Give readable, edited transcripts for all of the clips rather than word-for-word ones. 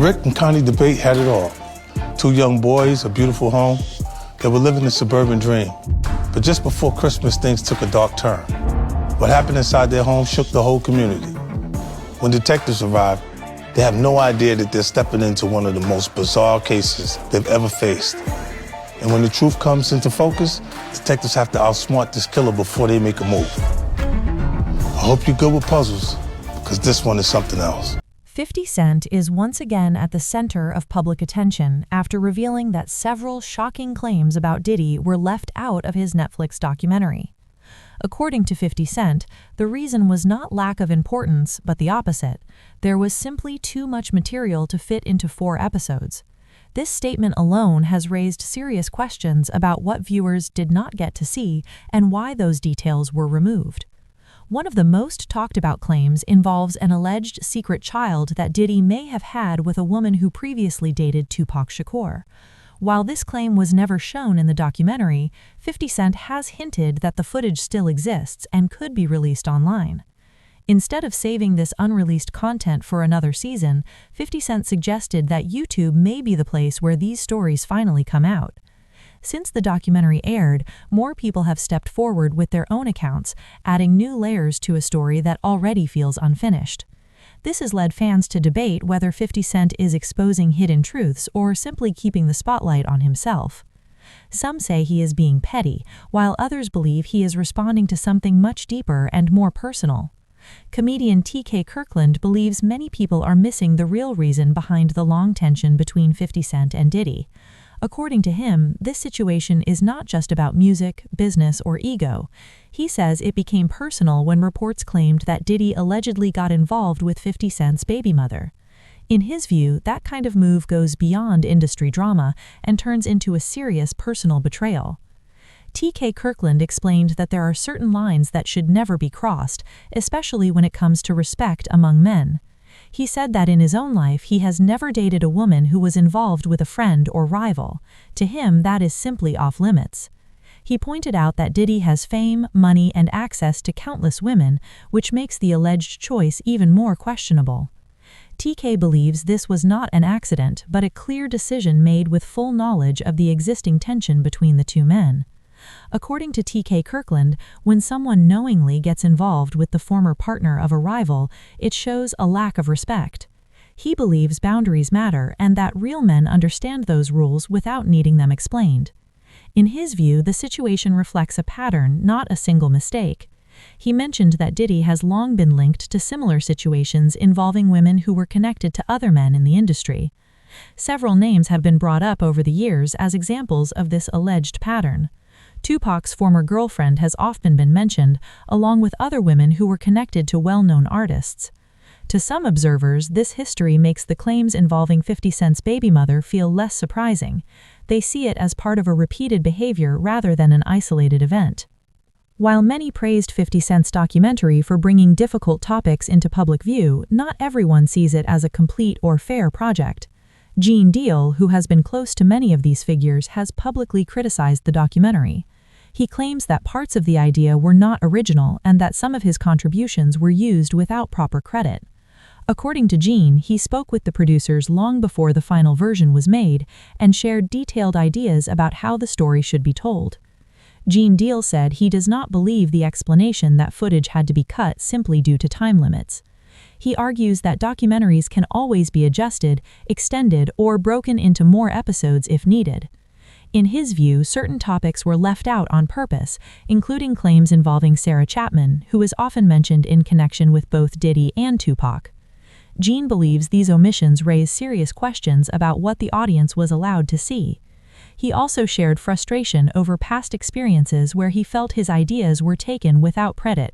Rick and Connie debate had it all. Two young boys, a beautiful home. They were living the suburban dream. But just before Christmas, things took a dark turn. What happened inside their home shook the whole community. When detectives arrived, they have no idea that they're stepping into one of the most bizarre cases they've ever faced. And when the truth comes into focus, detectives have to outsmart this killer before they make a move. I hope you're good with puzzles, because this one is something else. 50 Cent is once again at the center of public attention after revealing that several shocking claims about Diddy were left out of his Netflix documentary. According to 50 Cent, the reason was not lack of importance, but the opposite. There was simply too much material to fit into 4 episodes. This statement alone has raised serious questions about what viewers did not get to see and why those details were removed. One of the most talked about claims involves an alleged secret child that Diddy may have had with a woman who previously dated Tupac Shakur. While this claim was never shown in the documentary, 50 Cent has hinted that the footage still exists and could be released online. Instead of saving this unreleased content for another season, 50 Cent suggested that YouTube may be the place where these stories finally come out. Since the documentary aired, more people have stepped forward with their own accounts, adding new layers to a story that already feels unfinished. This has led fans to debate whether 50 Cent is exposing hidden truths or simply keeping the spotlight on himself. Some say he is being petty, while others believe he is responding to something much deeper and more personal. Comedian T.K. Kirkland believes many people are missing the real reason behind the long tension between 50 Cent and Diddy. According to him, this situation is not just about music, business, or ego. He says it became personal when reports claimed that Diddy allegedly got involved with 50 Cent's baby mother. In his view, that kind of move goes beyond industry drama and turns into a serious personal betrayal. T.K. Kirkland explained that there are certain lines that should never be crossed, especially when it comes to respect among men. He said that in his own life he has never dated a woman who was involved with a friend or rival. To him, that is simply off limits. He pointed out that Diddy has fame, money, and access to countless women, which makes the alleged choice even more questionable. TK believes this was not an accident, but a clear decision made with full knowledge of the existing tension between the two men. According to T.K. Kirkland, when someone knowingly gets involved with the former partner of a rival, it shows a lack of respect. He believes boundaries matter and that real men understand those rules without needing them explained. In his view, the situation reflects a pattern, not a single mistake. He mentioned that Diddy has long been linked to similar situations involving women who were connected to other men in the industry. Several names have been brought up over the years as examples of this alleged pattern. Tupac's former girlfriend has often been mentioned, along with other women who were connected to well-known artists. To some observers, this history makes the claims involving 50 Cent's baby mother feel less surprising. They see it as part of a repeated behavior rather than an isolated event. While many praised 50 Cent's documentary for bringing difficult topics into public view, not everyone sees it as a complete or fair project. Gene Deal, who has been close to many of these figures, has publicly criticized the documentary. He claims that parts of the idea were not original and that some of his contributions were used without proper credit. According to Gene, he spoke with the producers long before the final version was made and shared detailed ideas about how the story should be told. Gene Deal said he does not believe the explanation that footage had to be cut simply due to time limits. He argues that documentaries can always be adjusted, extended, or broken into more episodes if needed. In his view, certain topics were left out on purpose, including claims involving Sarah Chapman, who is often mentioned in connection with both Diddy and Tupac. Gene believes these omissions raise serious questions about what the audience was allowed to see. He also shared frustration over past experiences where he felt his ideas were taken without credit.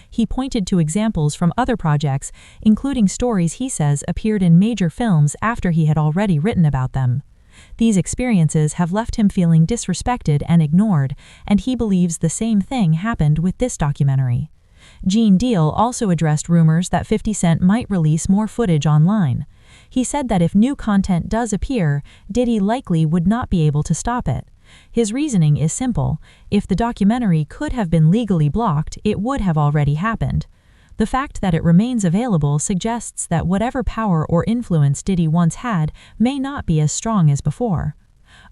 He pointed to examples from other projects, including stories he says appeared in major films after he had already written about them. These experiences have left him feeling disrespected and ignored, and he believes the same thing happened with this documentary. Gene Deal also addressed rumors that 50 Cent might release more footage online. He said that if new content does appear, Diddy likely would not be able to stop it. His reasoning is simple: if the documentary could have been legally blocked, it would have already happened. The fact that it remains available suggests that whatever power or influence Diddy once had may not be as strong as before.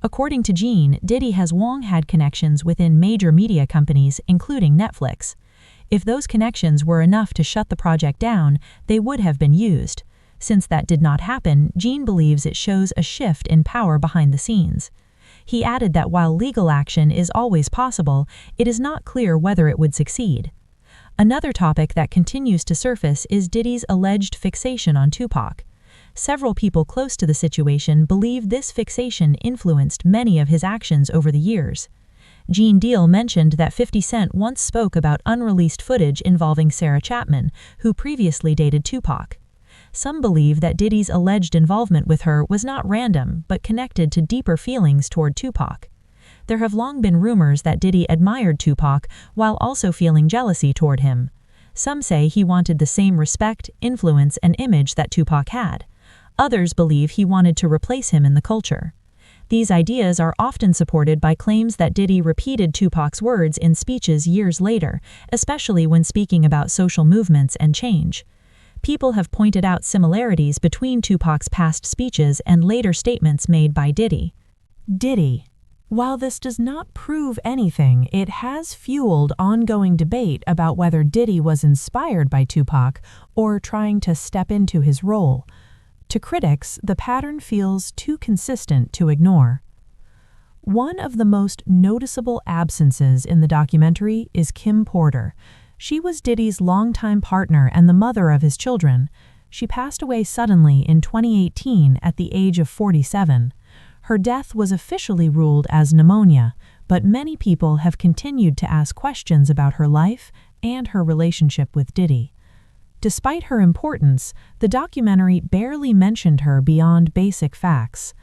According to Gene, Diddy has long had connections within major media companies, including Netflix. If those connections were enough to shut the project down, they would have been used. Since that did not happen, Gene believes it shows a shift in power behind the scenes. He added that while legal action is always possible, it is not clear whether it would succeed. Another topic that continues to surface is Diddy's alleged fixation on Tupac. Several people close to the situation believe this fixation influenced many of his actions over the years. Gene Deal mentioned that 50 Cent once spoke about unreleased footage involving Sarah Chapman, who previously dated Tupac. Some believe that Diddy's alleged involvement with her was not random, but connected to deeper feelings toward Tupac. There have long been rumors that Diddy admired Tupac while also feeling jealousy toward him. Some say he wanted the same respect, influence, and image that Tupac had. Others believe he wanted to replace him in the culture. These ideas are often supported by claims that Diddy repeated Tupac's words in speeches years later, especially when speaking about social movements and change. People have pointed out similarities between Tupac's past speeches and later statements made by Diddy. Diddy. While this does not prove anything, it has fueled ongoing debate about whether Diddy was inspired by Tupac or trying to step into his role. To critics, the pattern feels too consistent to ignore. One of the most noticeable absences in the documentary is Kim Porter. She was Diddy's longtime partner and the mother of his children. She passed away suddenly in 2018 at the age of 47. Her death was officially ruled as pneumonia, but many people have continued to ask questions about her life and her relationship with Diddy. Despite her importance, the documentary barely mentioned her beyond basic facts.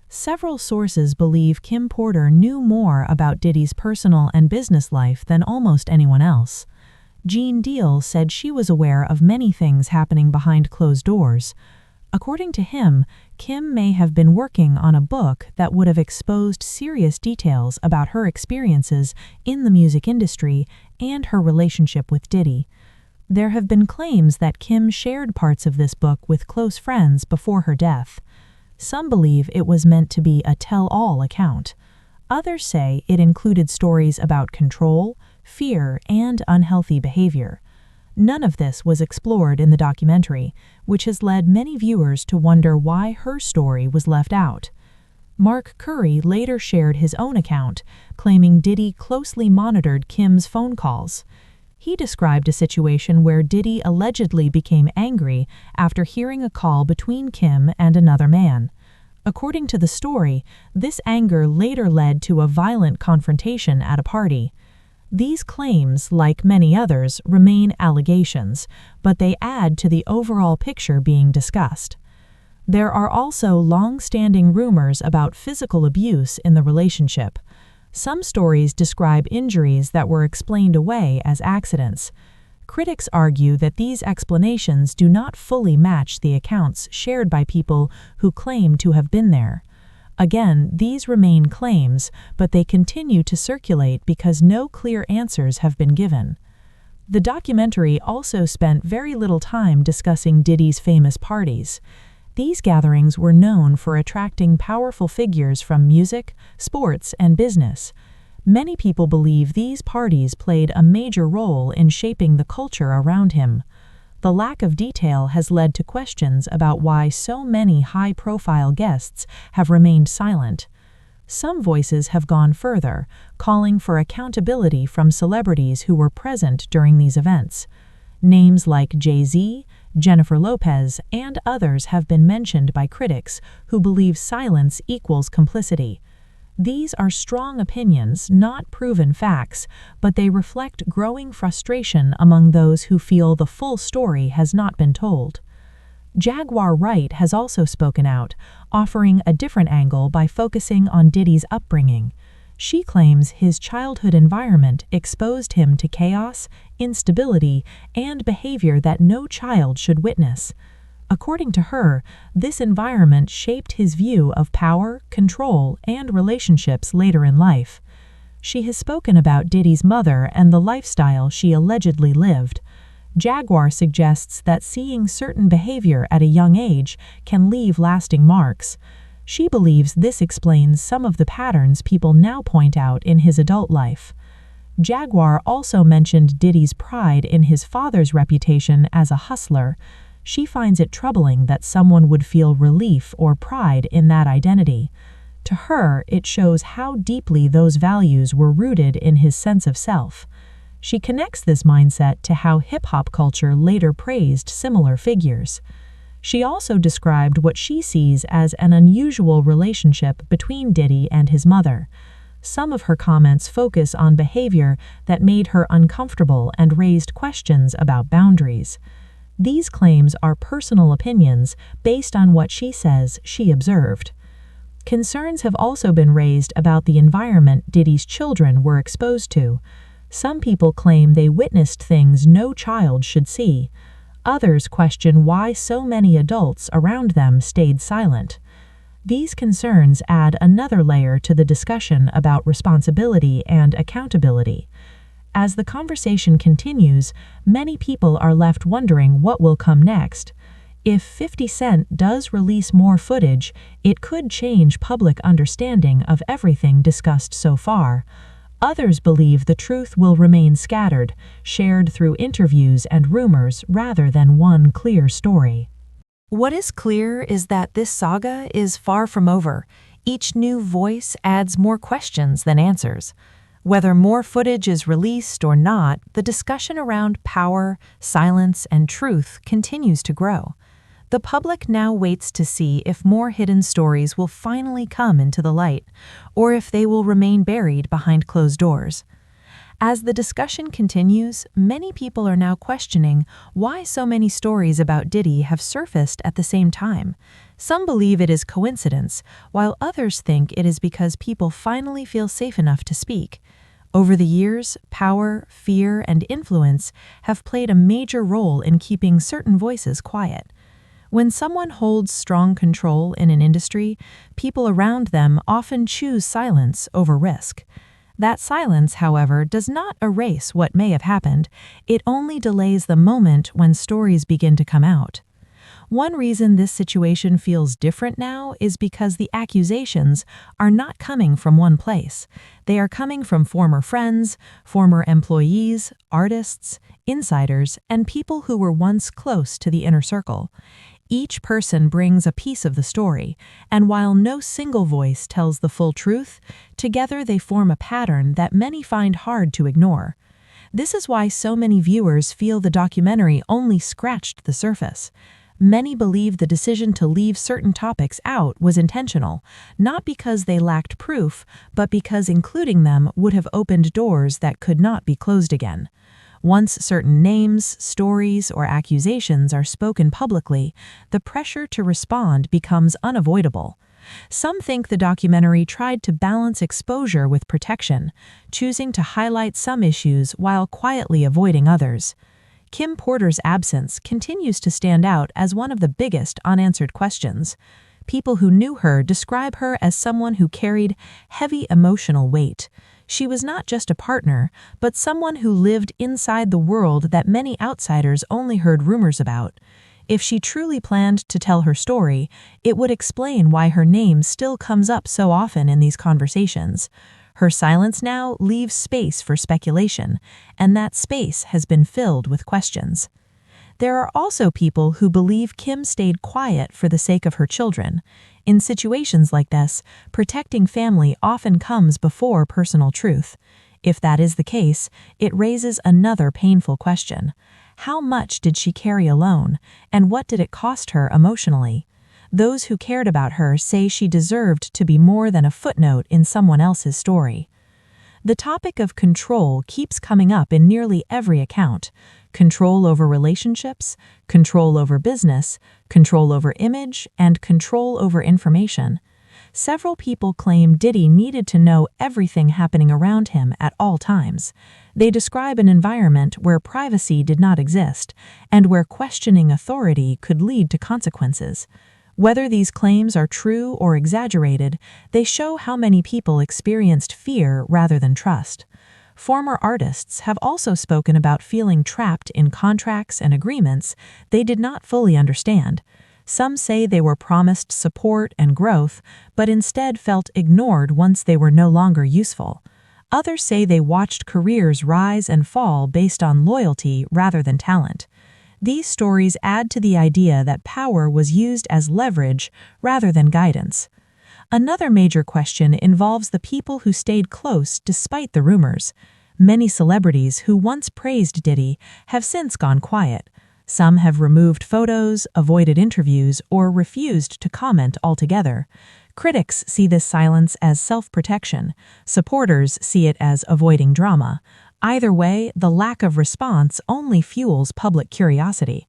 Several sources believe Kim Porter knew more about Diddy's personal and business life than almost anyone else. Gene Deal said she was aware of many things happening behind closed doors. According to him, Kim may have been working on a book that would have exposed serious details about her experiences in the music industry and her relationship with Diddy. There have been claims that Kim shared parts of this book with close friends before her death. Some believe it was meant to be a tell-all account. Others say it included stories about control, fear, and unhealthy behavior. None of this was explored in the documentary, which has led many viewers to wonder why her story was left out. Mark Curry later shared his own account, claiming Diddy closely monitored Kim's phone calls. He described a situation where Diddy allegedly became angry after hearing a call between Kim and another man. According to the story, this anger later led to a violent confrontation at a party. These claims, like many others, remain allegations, but they add to the overall picture being discussed. There are also long-standing rumors about physical abuse in the relationship. Some stories describe injuries that were explained away as accidents. Critics argue that these explanations do not fully match the accounts shared by people who claim to have been there. Again, these remain claims, but they continue to circulate because no clear answers have been given. The documentary also spent very little time discussing Diddy's famous parties. These gatherings were known for attracting powerful figures from music, sports, and business. Many people believe these parties played a major role in shaping the culture around him. The lack of detail has led to questions about why so many high-profile guests have remained silent. Some voices have gone further, calling for accountability from celebrities who were present during these events. Names like Jay-Z, Jennifer Lopez, and others have been mentioned by critics who believe silence equals complicity. These are strong opinions, not proven facts, but they reflect growing frustration among those who feel the full story has not been told. Jaguar Wright has also spoken out, offering a different angle by focusing on Diddy's upbringing. She claims his childhood environment exposed him to chaos, instability, and behavior that no child should witness. According to her, this environment shaped his view of power, control, and relationships later in life. She has spoken about Diddy's mother and the lifestyle she allegedly lived. Jaguar suggests that seeing certain behavior at a young age can leave lasting marks. She believes this explains some of the patterns people now point out in his adult life. Jaguar also mentioned Diddy's pride in his father's reputation as a hustler. She finds it troubling that someone would feel relief or pride in that identity. To her, it shows how deeply those values were rooted in his sense of self. She connects this mindset to how hip-hop culture later praised similar figures. She also described what she sees as an unusual relationship between Diddy and his mother. Some of her comments focus on behavior that made her uncomfortable and raised questions about boundaries. These claims are personal opinions based on what she says she observed. Concerns have also been raised about the environment Diddy's children were exposed to. Some people claim they witnessed things no child should see. Others question why so many adults around them stayed silent. These concerns add another layer to the discussion about responsibility and accountability. As the conversation continues, many people are left wondering what will come next. If 50 Cent does release more footage, it could change public understanding of everything discussed so far. Others believe the truth will remain scattered, shared through interviews and rumors rather than one clear story. What is clear is that this saga is far from over. Each new voice adds more questions than answers. Whether more footage is released or not, the discussion around power, silence, and truth continues to grow. The public now waits to see if more hidden stories will finally come into the light, or if they will remain buried behind closed doors. As the discussion continues, many people are now questioning why so many stories about Diddy have surfaced at the same time. Some believe it is coincidence, while others think it is because people finally feel safe enough to speak. Over the years, power, fear, and influence have played a major role in keeping certain voices quiet. When someone holds strong control in an industry, people around them often choose silence over risk. That silence, however, does not erase what may have happened. It only delays the moment when stories begin to come out. One reason this situation feels different now is because the accusations are not coming from one place. They are coming from former friends, former employees, artists, insiders, and people who were once close to the inner circle. Each person brings a piece of the story, and while no single voice tells the full truth, together they form a pattern that many find hard to ignore. This is why so many viewers feel the documentary only scratched the surface. Many believe the decision to leave certain topics out was intentional, not because they lacked proof, but because including them would have opened doors that could not be closed again. Once certain names, stories, or accusations are spoken publicly, the pressure to respond becomes unavoidable. Some think the documentary tried to balance exposure with protection, choosing to highlight some issues while quietly avoiding others. Kim Porter's absence continues to stand out as one of the biggest unanswered questions. People who knew her describe her as someone who carried heavy emotional weight. She was not just a partner, but someone who lived inside the world that many outsiders only heard rumors about. If she truly planned to tell her story, it would explain why her name still comes up so often in these conversations. Her silence now leaves space for speculation, and that space has been filled with questions. There are also people who believe Kim stayed quiet for the sake of her children. In situations like this, protecting family often comes before personal truth. If that is the case, it raises another painful question. How much did she carry alone, and what did it cost her emotionally? Those who cared about her say she deserved to be more than a footnote in someone else's story. The topic of control keeps coming up in nearly every account. Control over relationships, control over business, control over image, and control over information. Several people claim Diddy needed to know everything happening around him at all times. They describe an environment where privacy did not exist, and where questioning authority could lead to consequences. Whether these claims are true or exaggerated, they show how many people experienced fear rather than trust. Former artists have also spoken about feeling trapped in contracts and agreements they did not fully understand. Some say they were promised support and growth, but instead felt ignored once they were no longer useful. Others say they watched careers rise and fall based on loyalty rather than talent. These stories add to the idea that power was used as leverage rather than guidance. Another major question involves the people who stayed close despite the rumors. Many celebrities who once praised Diddy have since gone quiet. Some have removed photos, avoided interviews, or refused to comment altogether. Critics see this silence as self-protection. Supporters see it as avoiding drama. Either way, the lack of response only fuels public curiosity.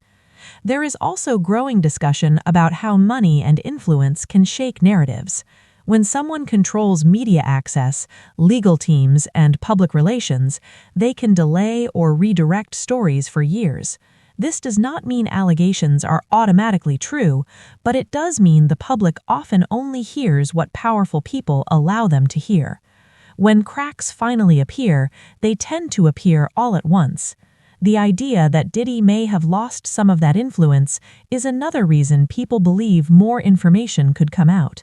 There is also growing discussion about how money and influence can shake narratives. When someone controls media access, legal teams, and public relations, they can delay or redirect stories for years. This does not mean allegations are automatically true, but it does mean the public often only hears what powerful people allow them to hear. When cracks finally appear, they tend to appear all at once. The idea that Diddy may have lost some of that influence is another reason people believe more information could come out.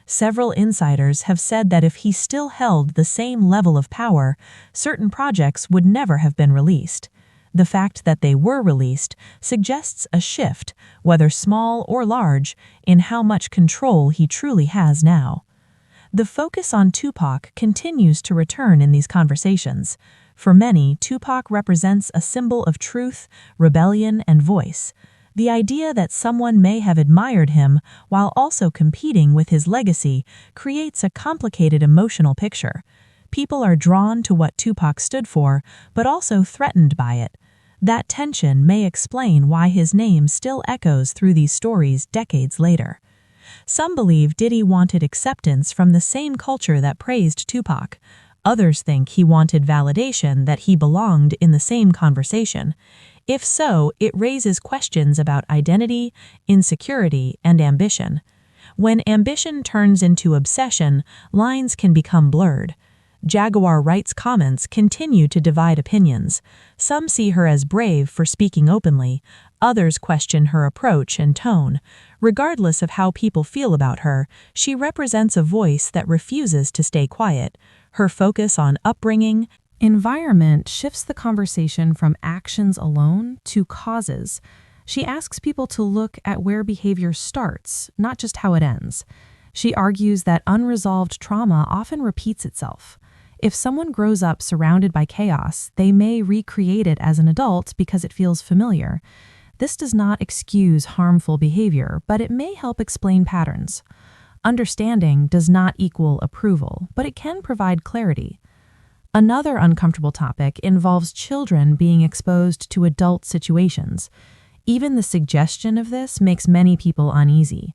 Several insiders have said that if he still held the same level of power, certain projects would never have been released. The fact that they were released suggests a shift, whether small or large, in how much control he truly has now. The focus on Tupac continues to return in these conversations. For many, Tupac represents a symbol of truth, rebellion, and voice. The idea that someone may have admired him while also competing with his legacy creates a complicated emotional picture. People are drawn to what Tupac stood for, but also threatened by it. That tension may explain why his name still echoes through these stories decades later. Some believe Diddy wanted acceptance from the same culture that praised Tupac. Others think he wanted validation that he belonged in the same conversation. If so, it raises questions about identity, insecurity, and ambition. When ambition turns into obsession, lines can become blurred. Jaguar Wright's comments continue to divide opinions. Some see her as brave for speaking openly, others question her approach and tone. Regardless of how people feel about her, she represents a voice that refuses to stay quiet. Her focus on upbringing, environment shifts the conversation from actions alone to causes. She asks people to look at where behavior starts, not just how it ends. She argues that unresolved trauma often repeats itself. If someone grows up surrounded by chaos, they may recreate it as an adult because it feels familiar. This does not excuse harmful behavior, but it may help explain patterns. Understanding does not equal approval, but it can provide clarity. Another uncomfortable topic involves children being exposed to adult situations. Even the suggestion of this makes many people uneasy.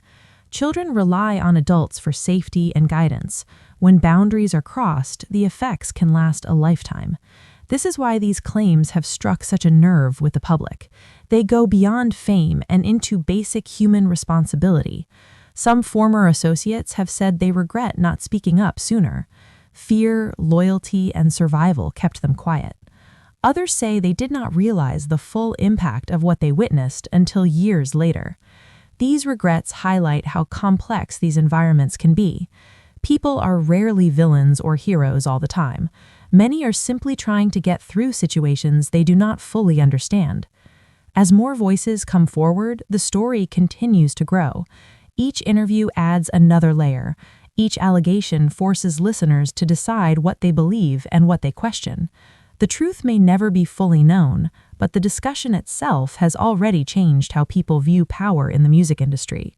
Children rely on adults for safety and guidance. When boundaries are crossed, the effects can last a lifetime. This is why these claims have struck such a nerve with the public. They go beyond fame and into basic human responsibility. Some former associates have said they regret not speaking up sooner. Fear, loyalty, and survival kept them quiet. Others say they did not realize the full impact of what they witnessed until years later. These regrets highlight how complex these environments can be. People are rarely villains or heroes all the time. Many are simply trying to get through situations they do not fully understand. As more voices come forward, the story continues to grow. Each interview adds another layer. Each allegation forces listeners to decide what they believe and what they question. The truth may never be fully known, but the discussion itself has already changed how people view power in the music industry.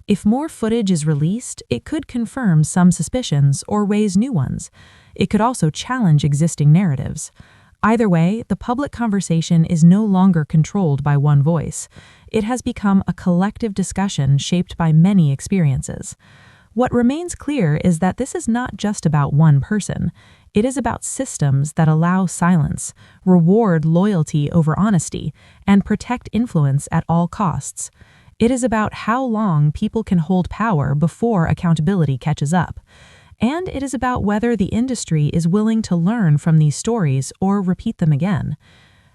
If more footage is released, it could confirm some suspicions or raise new ones. It could also challenge existing narratives. Either way, the public conversation is no longer controlled by one voice. It has become a collective discussion shaped by many experiences. What remains clear is that this is not just about one person. It is about systems that allow silence, reward loyalty over honesty, and protect influence at all costs. It is about how long people can hold power before accountability catches up. And it is about whether the industry is willing to learn from these stories or repeat them again.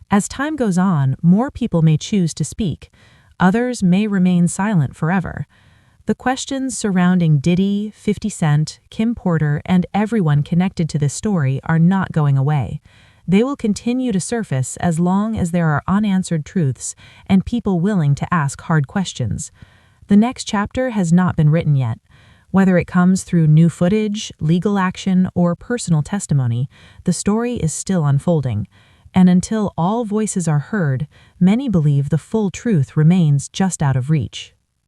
As time goes on, more people may choose to speak. Others may remain silent forever. The questions surrounding Diddy, 50 Cent, Kim Porter, and everyone connected to this story are not going away. They will continue to surface as long as there are unanswered truths and people willing to ask hard questions. The next chapter has not been written yet. Whether it comes through new footage, legal action, or personal testimony, the story is still unfolding. And until all voices are heard, many believe the full truth remains just out of reach.